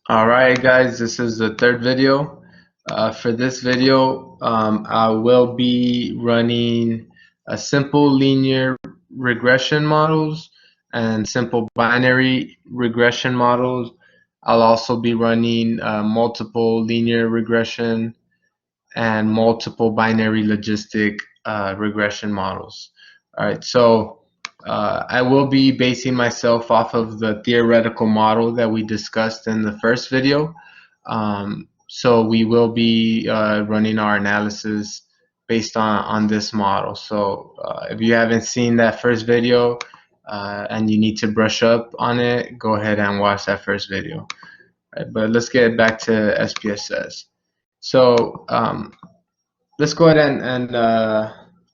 Alright guys, this is the third video. For this video, I will be running a simple linear regression models and simple binary regression models. I'll also be running multiple linear regression and multiple binary logistic regression models. Alright, so I will be basing myself off of the theoretical model that we discussed in the first video. So we will be running our analysis based on this model. So if you haven't seen that first video and you need to brush up on it, go ahead and watch that first video. Right, but let's get back to SPSS. So let's go ahead and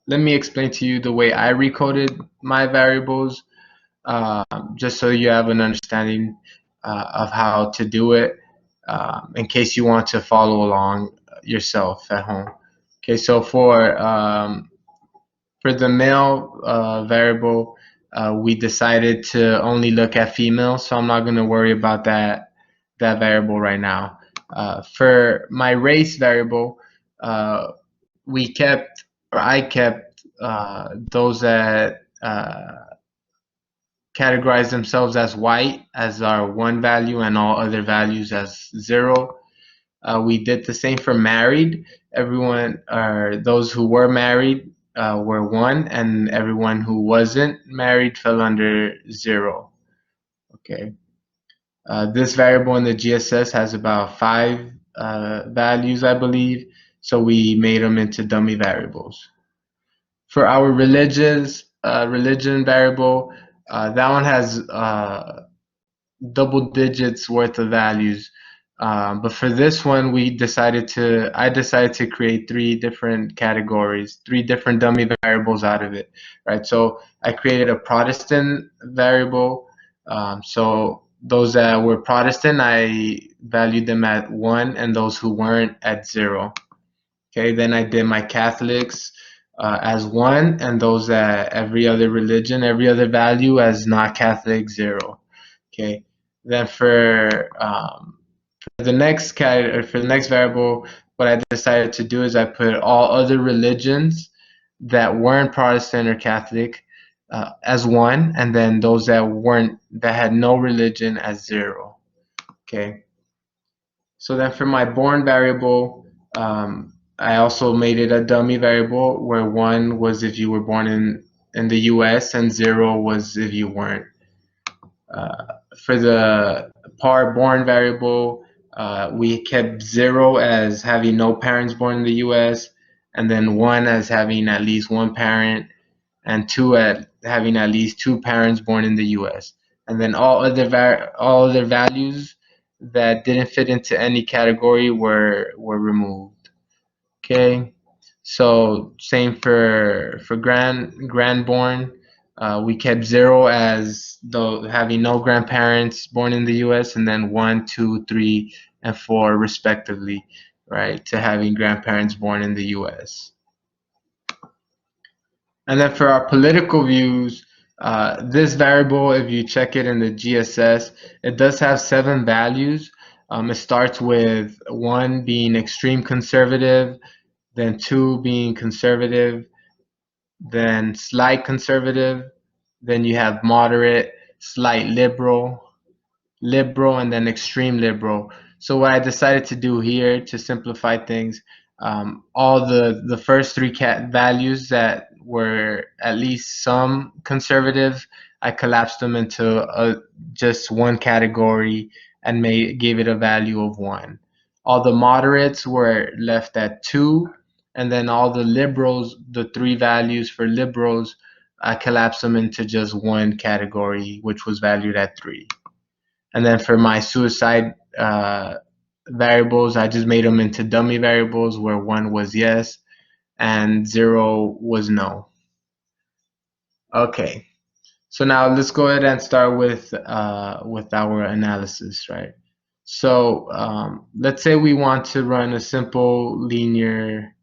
let me explain to you the way I recoded my variables, just so you have an understanding of how to do it, in case you want to follow along yourself at home. Okay, so for the male variable, we decided to only look at females, so I'm not going to worry about that variable right now. For my race variable, we kept, or I kept, those that categorize themselves as white as our one value and all other values as 0. We did the same for married. Everyone, or those who were married, were 1, and everyone who wasn't married fell under 0. Okay. This variable in the GSS has about 5 values, I believe, so we made them into dummy variables. For our religion variable, that one has double digits worth of values. But for this one, I decided to create 3 different categories, 3 different dummy variables out of it, right? So I created a Protestant variable. So those that were Protestant, I valued them at 1, and those who weren't at 0. Okay, then I did my Catholics as 1, and those at every other religion, every other value as not Catholic, 0. Okay, then for the next for the next variable, what I decided to do is I put all other religions that weren't Protestant or Catholic as 1, and then those that had no religion as 0. Okay. So then for my born variable, I also made it a dummy variable where 1 was if you were born in the US and 0 was if you weren't. For the par born variable, we kept 0 as having no parents born in the US, and then 1 as having at least 1 parent, and 2 at having at least 2 parents born in the US. And then all other values that didn't fit into any category were removed. Okay, so same for grandborn. We kept 0 as though having no grandparents born in the U.S., and then 1, 2, 3, and 4 respectively, right, to having grandparents born in the U.S. And then for our political views, this variable, if you check it in the GSS, it does have 7 values. It starts with 1 being extreme conservative, then 2 being conservative, then slight conservative, then you have moderate, slight liberal, and then extreme liberal. So what I decided to do here to simplify things, all the first 3 values that were at least some conservative, I collapsed them into just one category and gave it a value of 1. All the moderates were left at 2, and then all the liberals, the 3 values for liberals, I collapsed them into just one category, which was valued at 3. And then for my suicide variables, I just made them into dummy variables where 1 was yes and 0 was no. Okay, so now let's go ahead and start with our analysis, right? So let's say we want to run a simple linear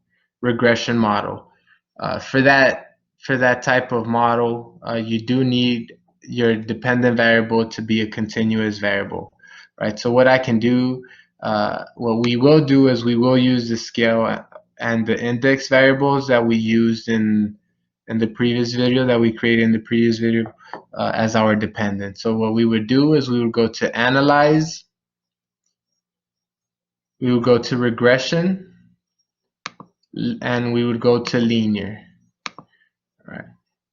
regression model. For that type of model, you do need your dependent variable to be a continuous variable. right? So what I can do, what we will do is we will use the scale and the index variables that we used in the previous video, that we created in the previous video, as our dependent. So what we would do is we would go to analyze, we would go to regression, and we would go to linear. All right.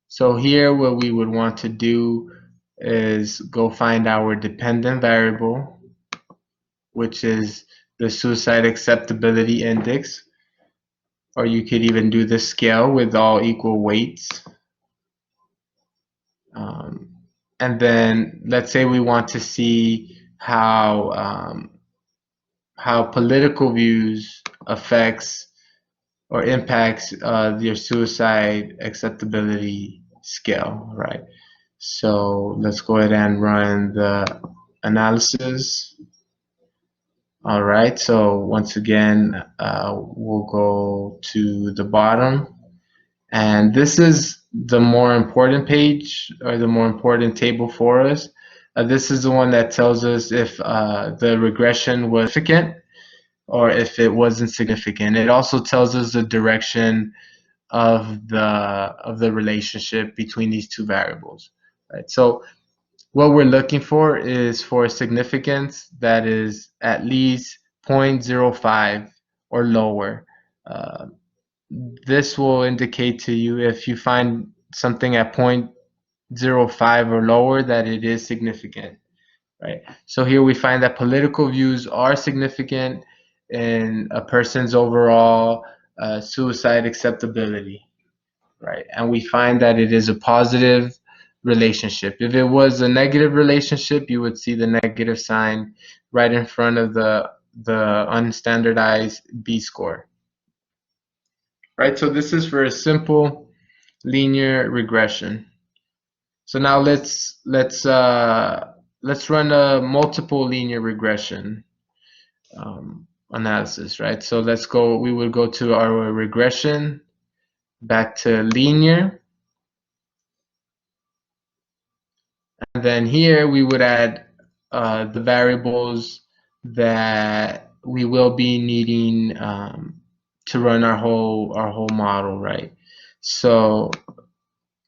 So here what we would want to do is go find our dependent variable, which is the suicide acceptability index, or you could even do the scale with all equal weights. And then let's say we want to see how political views affects or impacts your suicide acceptability scale, right? So let's go ahead and run the analysis. All right, so once again, we'll go to the bottom, and this is the more important page, or the more important table for us. This is the one that tells us if the regression was significant or if it wasn't significant. It also tells us the direction of the relationship between these two variables, right? So what we're looking for is for a significance that is at least 0.05 or lower. Uh, this will indicate to you, if you find something at 0.05 or lower, that it is significant, right? So here we find that political views are significant in a person's overall suicide acceptability, right? And we find that it is a positive relationship. If it was a negative relationship, you would see the negative sign right in front of the unstandardized B score, right? So this is for a simple linear regression. So now let's run a multiple linear regression analysis, right? So let's go. We would go to our regression, back to linear, and then here we would add the variables that we will be needing to run our whole model, right? So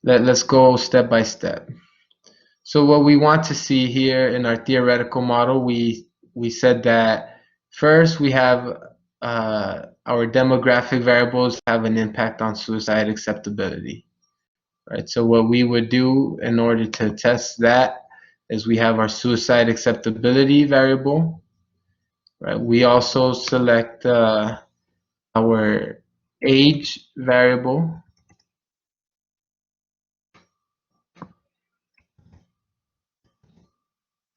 let's go step by step. So what we want to see here in our theoretical model, we said that first we have our demographic variables have an impact on suicide acceptability, right? So what we would do in order to test that is we have our suicide acceptability variable, right? We also select our age variable.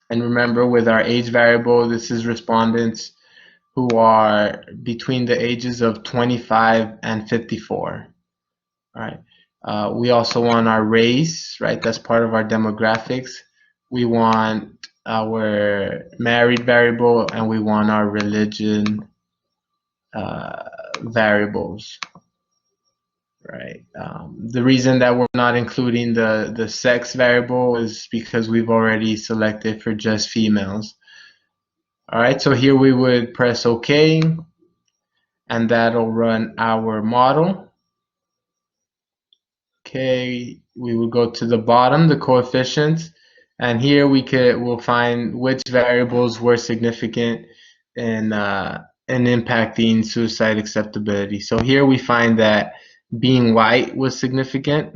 And remember, with our age variable, this is respondents who are between the ages of 25 and 54. All right. We also want our race, right? That's part of our demographics. We want our married variable, and we want our religion variables, right? The reason that we're not including the sex variable is because we've already selected for just females. All right, so here we would press OK, and that'll run our model. Okay, we will go to the bottom, the coefficients, and here we'll find which variables were significant in impacting suicide acceptability. So here we find that being white was significant,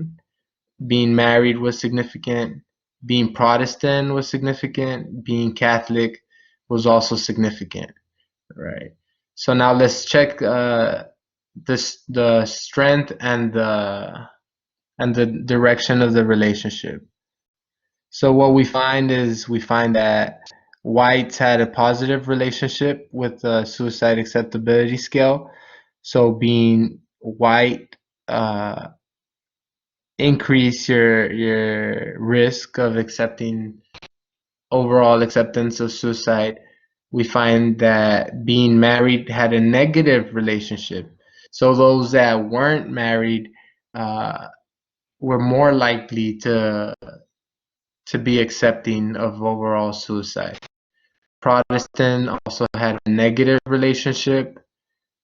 being married was significant, being Protestant was significant, being Catholic was also significant, right? So now let's check the strength and the direction of the relationship. So what we find is that whites had a positive relationship with the suicide acceptability scale. So being white increase your risk of accepting overall acceptance of suicide. We find that being married had a negative relationship. So those that weren't married were more likely to be accepting of overall suicide. Protestant also had a negative relationship,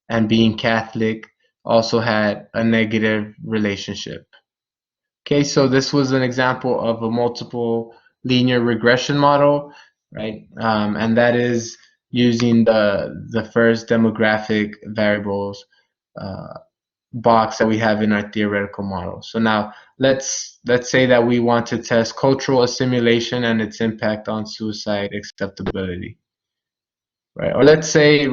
and being Catholic also had a negative relationship. Okay, so this was an example of a multiple linear regression model, right? And that is using the first demographic variables box that we have in our theoretical model. So now let's say that we want to test cultural assimilation and its impact on suicide acceptability, right? Or let's say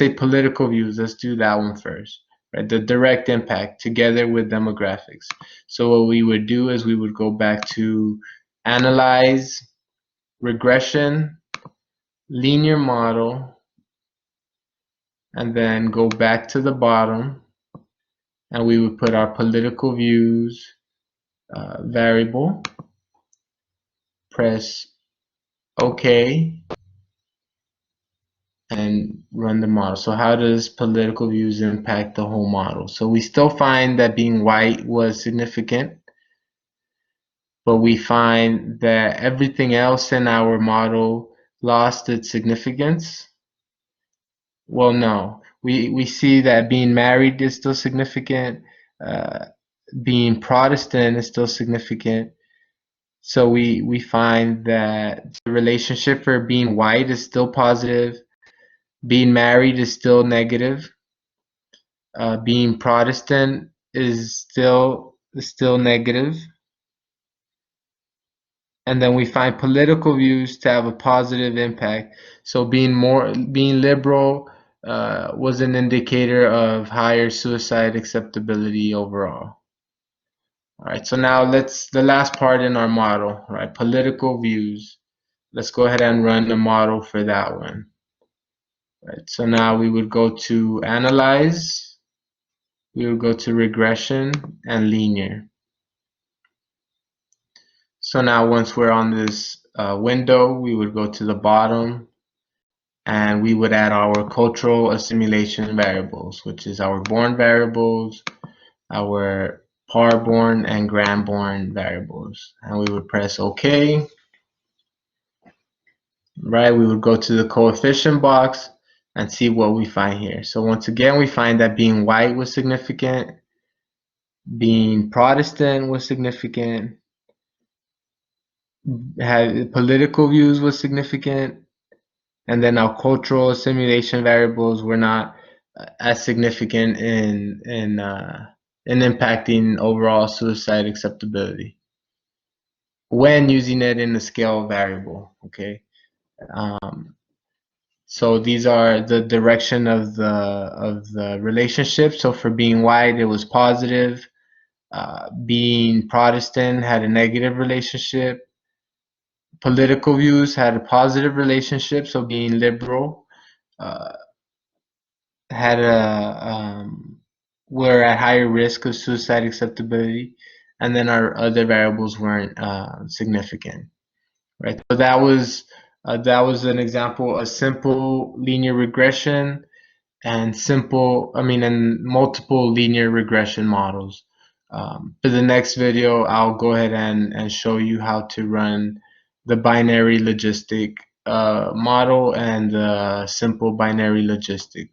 political views. Let's do that one first, right? The direct impact together with demographics. So what we would do is we would go back to analyze, regression, linear model, and then go back to the bottom, and we would put our political views variable, press OK, and run the model. So how does political views impact the whole model? So we still find that being white was significant, but we find that everything else in our model lost its significance. Well, no. We see that being married is still significant, being Protestant is still significant. So we find that the relationship for being white is still positive, being married is still negative, being Protestant is still negative, and then we find political views to have a positive impact. So being liberal was an indicator of higher suicide acceptability overall. All right, so now the last part in our model, right? Political views. Let's go ahead and run the model for that one. Right, so now we would go to analyze, we would go to regression and linear. So now once we're on this window, we would go to the bottom and we would add our cultural assimilation variables, which is our born variables, our par-born and gram-born variables. And we would press OK. Right, we would go to the coefficient box and see what we find here. So once again, we find that being white was significant, being Protestant was significant, had political views was significant, and then our cultural assimilation variables were not as significant in impacting overall suicide acceptability when using it in the scale variable. Okay. So these are the direction of the relationship. So for being white, it was positive. Being Protestant had a negative relationship. Political views had a positive relationship. So being liberal had were at higher risk of suicide acceptability, and then our other variables weren't significant. Right. So that was an example of simple linear regression and multiple linear regression models. For the next video, I'll go ahead and show you how to run the binary logistic model and the simple binary logistic